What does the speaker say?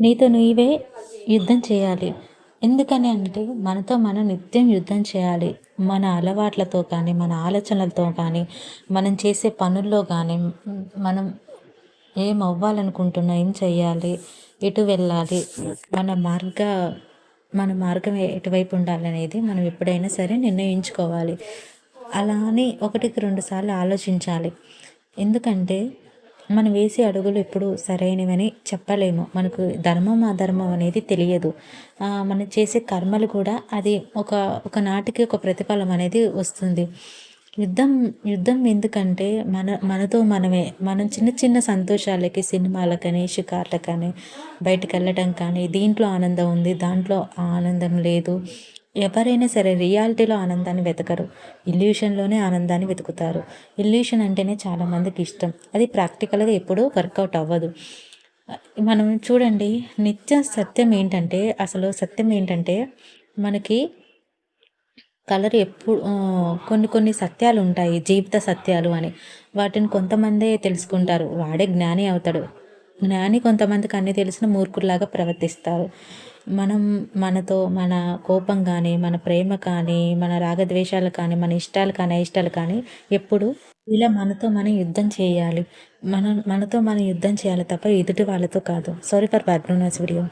నీతో నీవే యుద్ధం చేయాలి. ఎందుకని అంటే, మనతో మనం నిత్యం యుద్ధం చేయాలి. మన అలవాట్లతో కానీ, మన ఆలోచనలతో కానీ, మనం చేసే పనుల్లో గానీ, మనం ఏమవ్వాలనుకుంటున్నా, ఏం చెయ్యాలి, ఎటు వెళ్ళాలి, మన మార్గ మన మార్గం ఎటువైపు ఉండాలనేది మనం ఎప్పుడైనా సరే నిర్ణయించుకోవాలి. అలా అని ఒకటికి 2 సార్లు ఆలోచించాలి. ఎందుకంటే మనం వేసే అడుగులు ఎప్పుడు సరైనవని చెప్పలేము. మనకు ధర్మం, అధర్మం అనేది తెలియదు. మనం చేసే కర్మలు కూడా అది ఒకనాటికి ఒక ప్రతిఫలం అనేది వస్తుంది. యుద్ధం యుద్ధం ఎందుకంటే మనతో మనమే మనం చిన్న చిన్న సంతోషాలకి, సినిమాలకని, షికార్లకని, బయటికెళ్ళటం కానీ, దీంట్లో ఆనందం ఉంది, దాంట్లో ఆనందం లేదు. ఎవరైనా సరే రియాలిటీలో ఆనందాన్ని వెతకరు. ఇల్యూషన్‌లోనే ఆనందాన్ని వెతుకుతారు. ఇల్యూషన్ అంటేనే చాలామందికి ఇష్టం. అది ప్రాక్టికల్‌గా ఎప్పుడూ వర్కౌట్ అవ్వదు. మనం చూడండి, అసలు సత్యం ఏంటంటే మనకి కొన్ని కొన్ని సత్యాలుంటాయి. జీవిత సత్యాలు అని. వాటిని కొంతమందే తెలుసుకుంటారు. వాడే జ్ఞాని అవుతాడు. జ్ఞాని కొంతమందికి అన్నీ తెలిసిన మూర్ఖుల్లాగా ప్రవర్తిస్తారు. మనం మన కోపం కానీ, మన ప్రేమ కానీ, మన రాగద్వేషాలు కానీ, మన ఇష్టాలు కానీ, అయిష్టాలు కానీ ఎప్పుడు ఇలా మనతో మనం యుద్ధం చేయాలి. మనతో మనం యుద్ధం చేయాలి తప్ప ఎదుటి వాళ్ళతో కాదు. Sorry for background noise video.